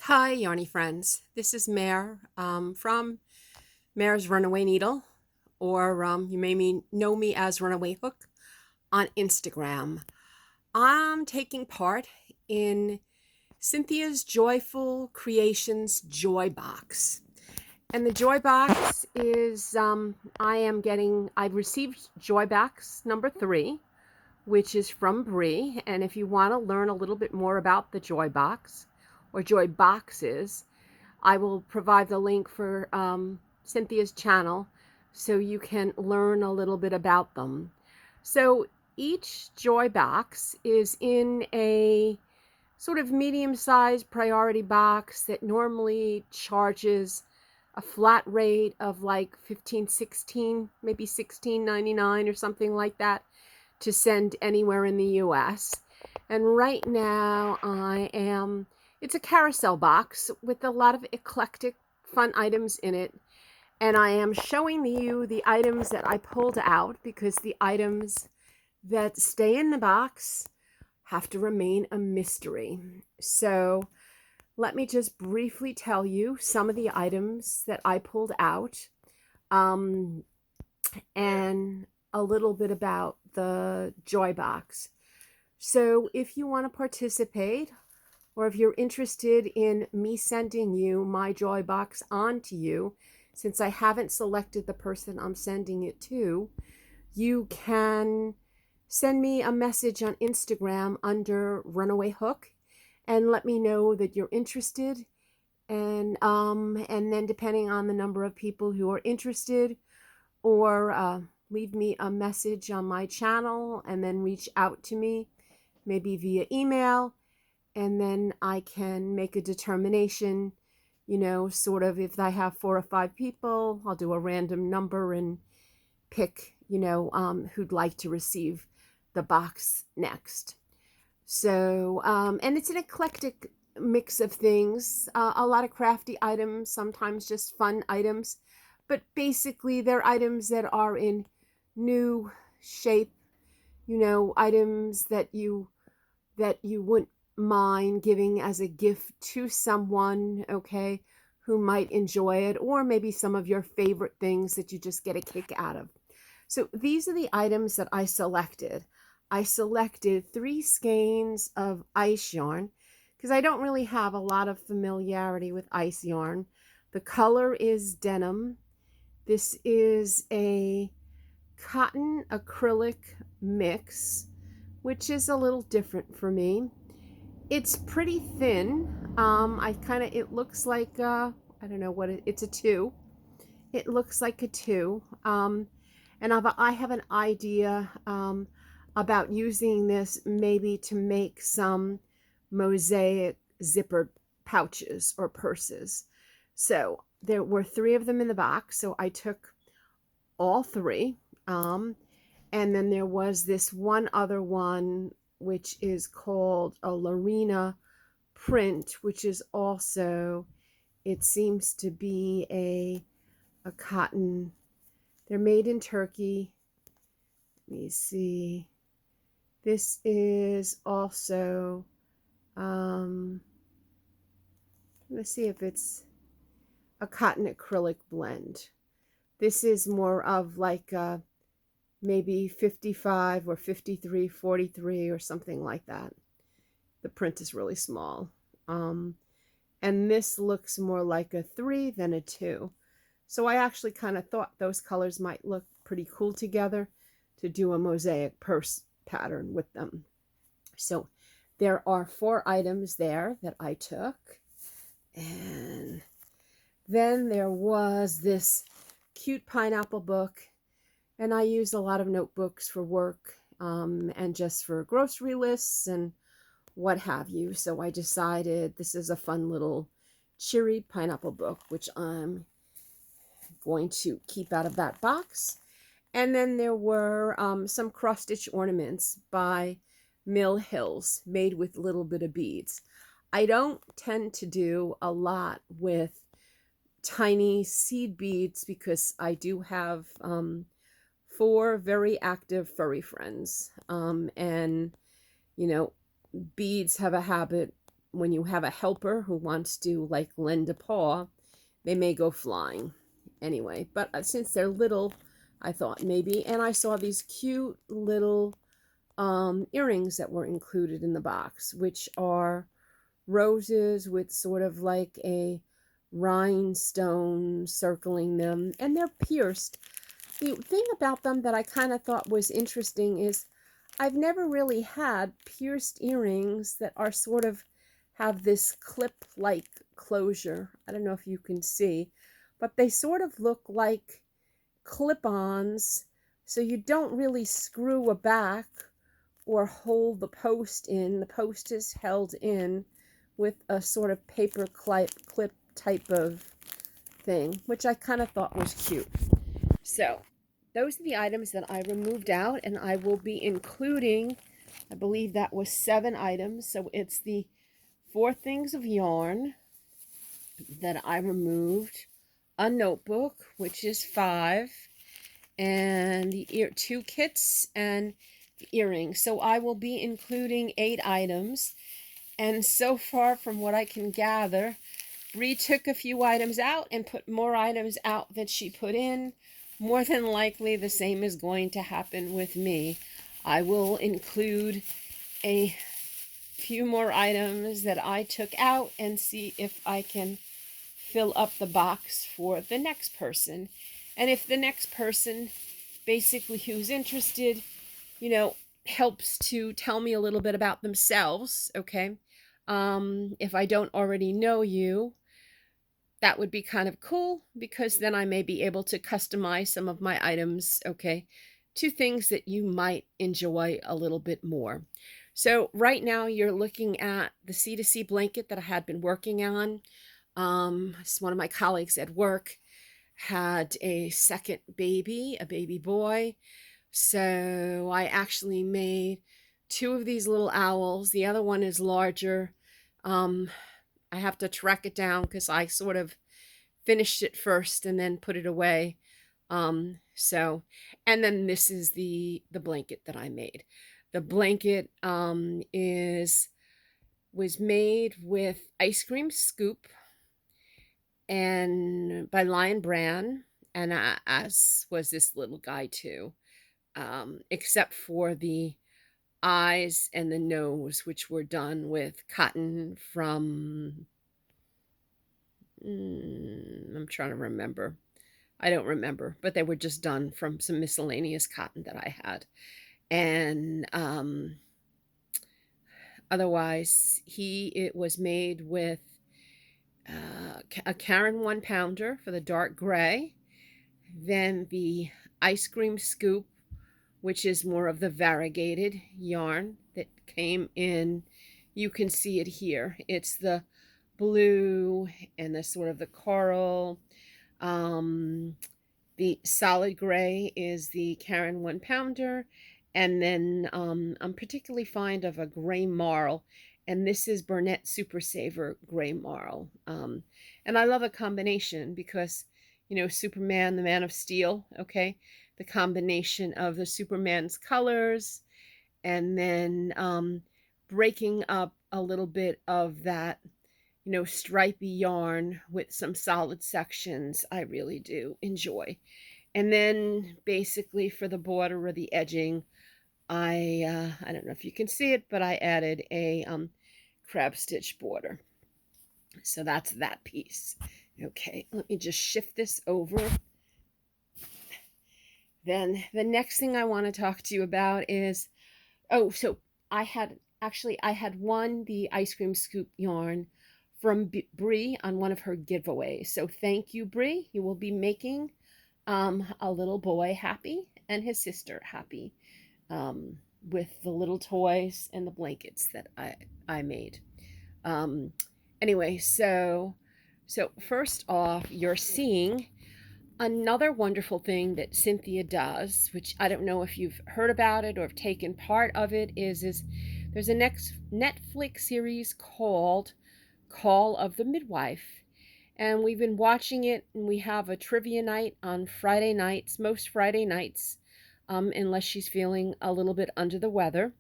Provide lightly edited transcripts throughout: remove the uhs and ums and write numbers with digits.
Hi, Yarny friends. This is Mare from Mare's Runaway Needle, or you may know me as Runaway Hook on Instagram. I'm taking part in Cynthia's Joyful Creations Joy Box. And the Joy Box is, I've received Joy Box number 3, which is from Bree. And if you want to learn a little bit more about the Joy Box or Joy Boxes, I will provide the link for Cynthia's channel so you can learn a little bit about them. So each Joy Box is in a sort of medium-sized priority box that normally charges a flat rate of like 15, 16, maybe 16.99 or something like that to send anywhere in the US. And right now it's a carousel box with a lot of eclectic fun items in it. And I am showing you the items that I pulled out because the items that stay in the box have to remain a mystery. So let me just briefly tell you some of the items that I pulled out and a little bit about the Joy Box. So if you want to participate, or if you're interested in me sending you my Joy Box on to you, since I haven't selected the person I'm sending it to, you can send me a message on Instagram under Runaway Hook and let me know that you're interested. And then depending on the number of people who are interested, or leave me a message on my channel and then reach out to me, maybe via email, and then I can make a determination, sort of if I have 4 or 5 people, I'll do a random number and pick, who'd like to receive the box next. So, and it's an eclectic mix of things, a lot of crafty items, sometimes just fun items, but basically they're items that are in new shape, items that you wouldn't mind giving as a gift to someone, okay, who might enjoy it, or maybe some of your favorite things that you just get a kick out of. So these are the items that I selected. I selected 3 skeins of ice yarn because I don't really have a lot of familiarity with ice yarn. The color is denim. This is a cotton acrylic mix, which is a little different for me. It's pretty thin. It looks like, I don't know what it's a 2. It looks like a 2. And I have an idea about using this maybe to make some mosaic zippered pouches or purses. So there were 3 of them in the box, so I took all 3. And then there was this one other one, which is called a Lorena Print, which is also, it seems to be a cotton. They're made in Turkey. Let me see. This is also, let's see if it's a cotton acrylic blend. This is more of like maybe 55 or 53, 43 or something like that. The print is really small. And this looks more like a 3 than a 2. So I actually kind of thought those colors might look pretty cool together to do a mosaic purse pattern with them. So there are 4 items there that I took. And then there was this cute pineapple book. And I use a lot of notebooks for work and just for grocery lists and what have you. So I decided this is a fun little cheery pineapple book, which I'm going to keep out of that box. And then there were some cross-stitch ornaments by Mill Hills made with a little bit of beads. I don't tend to do a lot with tiny seed beads because I do have 4 very active furry friends. And, beads have a habit, when you have a helper who wants to like lend a paw, they may go flying anyway. But since they're little, I thought maybe. And I saw these cute little earrings that were included in the box, which are roses with sort of like a rhinestone circling them, and they're pierced. The thing about them that I kind of thought was interesting is I've never really had pierced earrings that are sort of have this clip-like closure. I don't know if you can see, but they sort of look like clip-ons, so you don't really screw a back or hold the post in. The post is held in with a sort of paper clip type of thing, which I kind of thought was cute. So those are the items that I removed out, and I will be including, I believe that was 7 items. So it's the 4 things of yarn that I removed, a notebook, which is 5, and the 2 kits and the earrings. So I will be including 8 items. And so far, from what I can gather, Bree took a few items out and put more items out that she put in. More than likely, the same is going to happen with me. I will include a few more items that I took out and see if I can fill up the box for the next person. And if the next person, basically who's interested, you know, helps to tell me a little bit about themselves, okay? If I don't already know you, that would be kind of cool, because then I may be able to customize some of my items, okay, to things that you might enjoy a little bit more. So right now you're looking at the Cdc blanket that I had been working on. One of my colleagues at work had a second baby, a baby boy. So I actually made 2 of these little owls. The other one is larger. I have to track it down because I sort of finished it first and then put it away. And then this is the blanket that I made. The blanket was made with ice cream scoop and by Lion Brand, and as was this little guy too, except for the eyes and the nose, which were done with cotton from, I'm trying to remember. I don't remember, but they were just done from some miscellaneous cotton that I had. And otherwise, it was made with a Karen 1-pounder for the dark gray, then the ice cream scoop, which is more of the variegated yarn that came in. You can see it here. It's the blue and the sort of the coral. The solid gray is the Karen 1-pounder. And then I'm particularly fond of a gray marl. And this is Burnett Super Saver Gray Marl. And I love a combination because, you know, Superman, the Man of Steel, okay? The combination of the Superman's colors and then breaking up a little bit of that, you know, stripy yarn with some solid sections, I really do enjoy. And then basically for the border or the edging, I don't know if you can see it, but I added a crab stitch border. So that's that piece. Okay, let me just shift this over. Then the next thing I want to talk to you about is, so I had won the ice cream scoop yarn from Bree on one of her giveaways. So thank you, Bree. You will be making a little boy happy and his sister happy with the little toys and the blankets that I made. Anyway, so first off, you're seeing another wonderful thing that Cynthia does, which I don't know if you've heard about it or have taken part of it, is there's a next Netflix series called Call of the Midwife. And we've been watching it, and we have a trivia night on Friday nights, most Friday nights, unless she's feeling a little bit under the weather.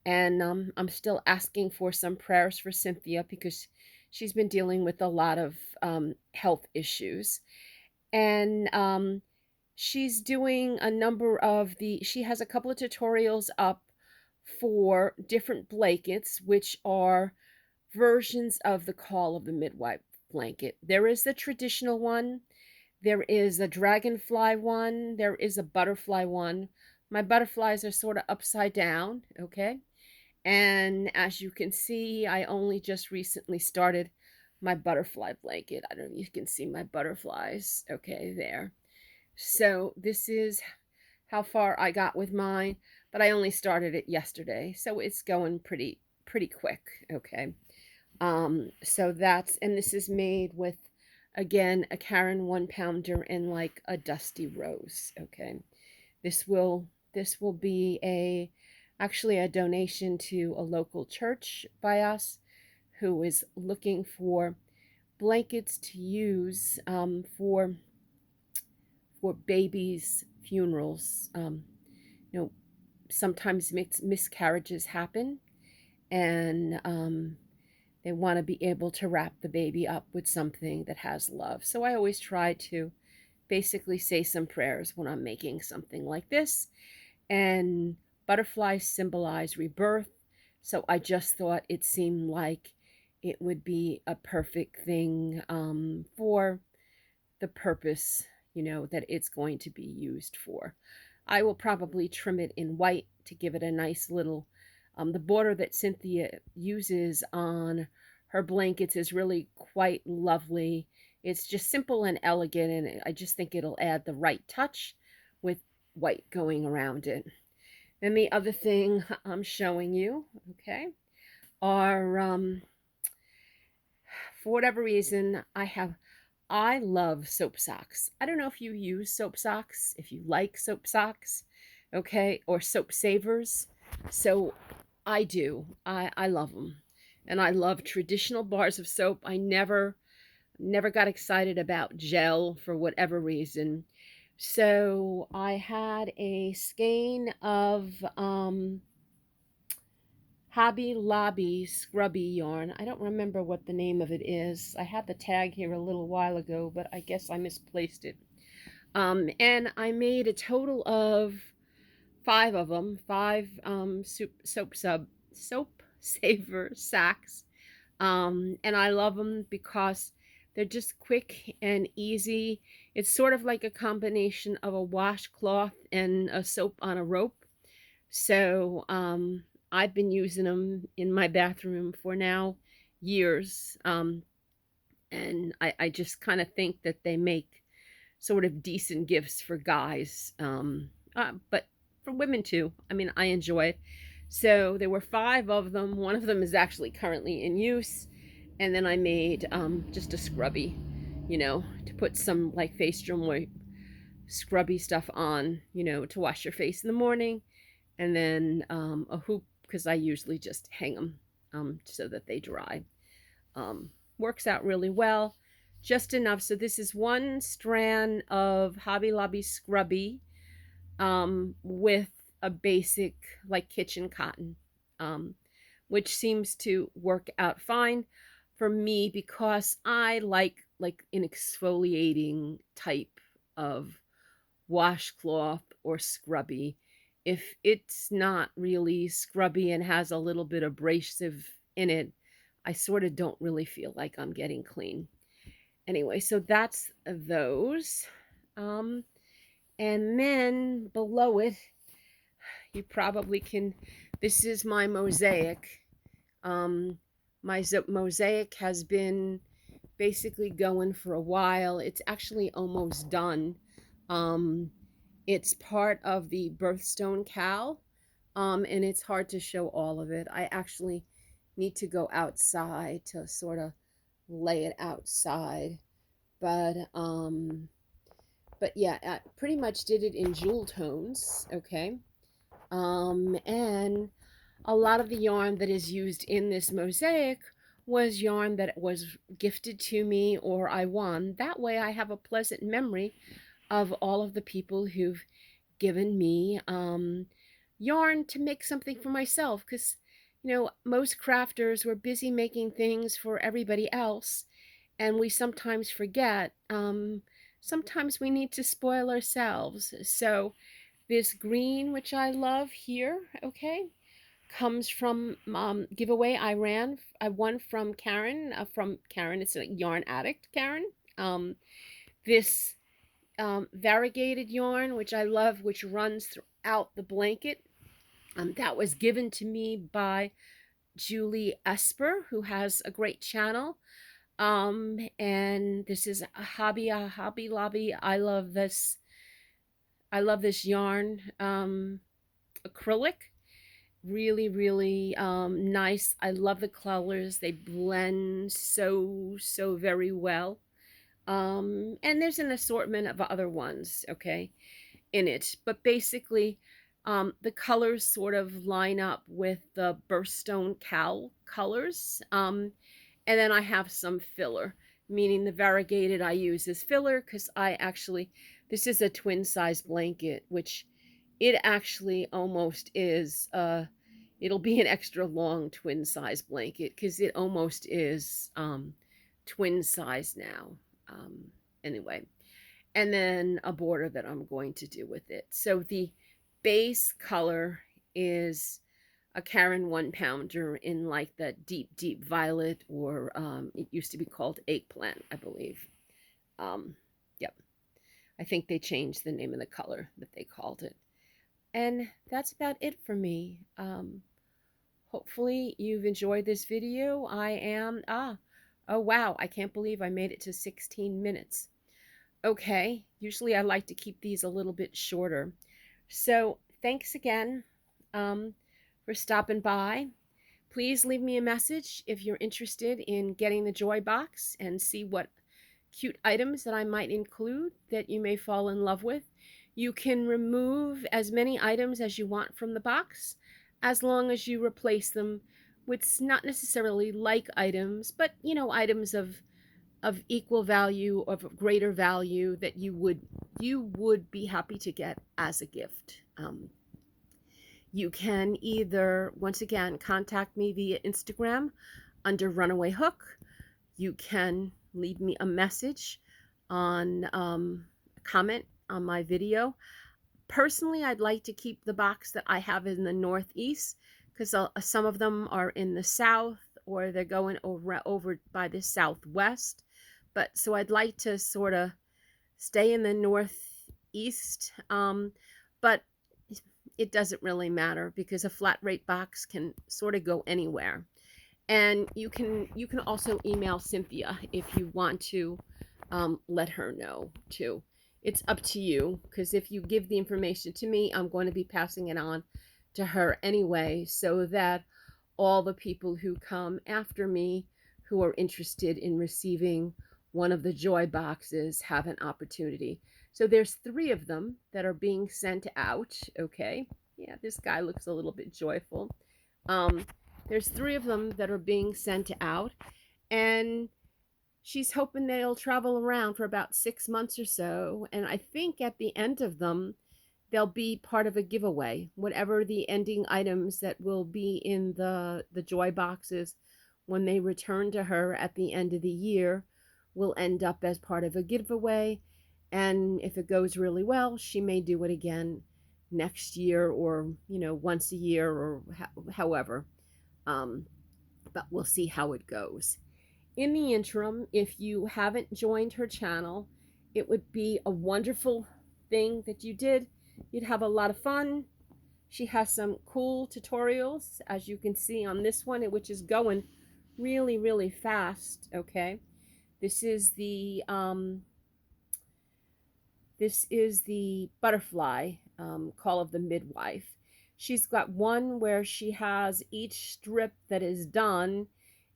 And I'm still asking for some prayers for Cynthia because she's been dealing with a lot of health issues. And she's doing a number of she has a couple of tutorials up for different blankets, which are versions of the Call of the Midwife blanket. There is the traditional one, there is a dragonfly one, there is a butterfly one. My butterflies are sort of upside down, okay? And as you can see, I only just recently started my butterfly blanket. I don't know if you can see my butterflies, okay, there. So this is how far I got with mine, but I only started it yesterday, so it's going pretty quick, okay. So that's, and this is made with, again, a Karen 1 pounder and like a dusty rose, okay. This will be actually a donation to a local church by us who is looking for blankets to use for babies' funerals. You know, sometimes miscarriages happen, and they want to be able to wrap the baby up with something that has love. So I always try to basically say some prayers when I'm making something like this. And butterflies symbolize rebirth. So I just thought it seemed like it would be a perfect thing for the purpose, that it's going to be used for. I will probably trim it in white to give it a nice little, the border that Cynthia uses on her blankets is really quite lovely. It's just simple and elegant, and I just think it'll add the right touch with white going around it. Then the other thing I'm showing you, okay, are for whatever reason, I love soap socks. I don't know if you use soap socks, if you like soap socks, okay, or soap savers. So I do. I love them. And I love traditional bars of soap. I never got excited about gel for whatever reason. So I had a skein of Hobby Lobby scrubby yarn. I don't remember what the name of it is. I had the tag here a little while ago, but I guess I misplaced it. And I made a total of 5 of them, 5 soap saver sacks. And I love them because they're just quick and easy. It's sort of like a combination of a washcloth and a soap on a rope. So I've been using them in my bathroom for now years. And I just kind of think that they make sort of decent gifts for guys, but for women too. I mean, I enjoy it. So there were 5 of them. One of them is actually currently in use. And then I made just a scrubby, to put some like face gel scrubby stuff on, to wash your face in the morning. And then a hoop, because I usually just hang them so that they dry. Works out really well, just enough. So this is 1 strand of Hobby Lobby scrubby with a basic like kitchen cotton, which seems to work out fine for me because I like an exfoliating type of washcloth or scrubby. If it's not really scrubby and has a little bit abrasive in it, I sort of don't really feel like I'm getting clean. Anyway, so that's those. And then below it, you probably can, this is my mosaic. My mosaic has been basically going for a while. It's actually almost done. It's part of the birthstone cowl, and it's hard to show all of it. I actually need to go outside to sort of lay it outside, but yeah, I pretty much did it in jewel tones, okay. And a lot of the yarn that is used in this mosaic was yarn that was gifted to me or I won. That way I have a pleasant memory of all of the people who've given me yarn to make something for myself, because most crafters were busy making things for everybody else, and we sometimes forget. Sometimes we need to spoil ourselves. So this green, which I love here, okay, comes from giveaway I won from Karen. From Karen, it's a yarn addict, Karen. This variegated yarn, which I love, which runs throughout the blanket. That was given to me by Julie Esper, who has a great channel. And this is a Hobby Lobby. I love this. I love this yarn. Acrylic. Really, really nice. I love the colors. They blend so very well. And there's an assortment of other ones, okay, in it. But basically, the colors sort of line up with the birthstone cowl colors. And then I have some filler, meaning the variegated I use as filler, because this is a twin size blanket, which it actually almost is. It'll be an extra long twin size blanket, because it almost is twin size now. Anyway, and then a border that I'm going to do with it. So the base color is a Karen 1-pounder in like the deep violet, or it used to be called eggplant, I believe. Yep. I think they changed the name of the color that they called it. And that's about it for me. Hopefully you've enjoyed this video. Oh wow, I can't believe I made it to 16 minutes. Okay, usually I like to keep these a little bit shorter. So thanks again for stopping by. Please leave me a message if you're interested in getting the Joy Box, and see what cute items that I might include that you may fall in love with. You can remove as many items as you want from the box, as long as you replace them with not necessarily like items, but items of equal value, of greater value, that you would be happy to get as a gift. You can either, once again, contact me via Instagram under Runaway Hook. You can leave me a message on a comment on my video. Personally, I'd like to keep the box that I have in the Northeast, because some of them are in the South, or they're going over by the Southwest. But so I'd like to sort of stay in the Northeast. But it doesn't really matter, because a flat rate box can sort of go anywhere. And you can also email Cynthia if you want to let her know too. It's up to you, because if you give the information to me, I'm going to be passing it on to her anyway, so that all the people who come after me who are interested in receiving one of the Joy Boxes have an opportunity. So there's 3 of them that are being sent out, okay? Yeah, this guy looks a little bit joyful. There's 3 of them that are being sent out, and she's hoping they'll travel around for about 6 months or so, and I think at the end of them, they'll be part of a giveaway. Whatever the ending items that will be in the Joy Boxes when they return to her at the end of the year will end up as part of a giveaway. And if it goes really well, she may do it again next year, or once a year, or however. But we'll see how it goes. In the interim, if you haven't joined her channel, it would be a wonderful thing that you did. You'd have a lot of fun. She has some cool tutorials, as you can see on this one, which is going really fast. Okay, this is the butterfly call of the midwife. She's got one where she has each strip that is done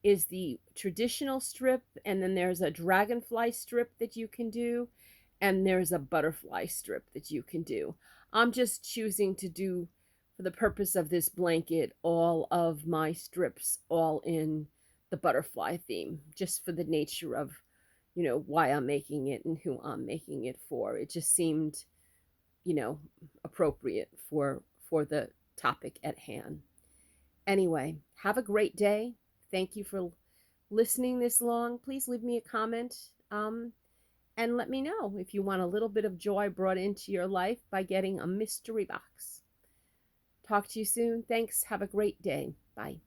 is the traditional strip, and then there's a dragonfly strip that you can do, and there's a butterfly strip that you can do. I'm just choosing to do, for the purpose of this blanket, all of my strips all in the butterfly theme, just for the nature of why I'm making it and who I'm making it for. It just seemed appropriate for the topic at hand. Anyway, have a great day. Thank you for listening this long. Please leave me a comment and let me know if you want a little bit of joy brought into your life by getting a mystery box. Talk to you soon. Thanks. Have a great day. Bye.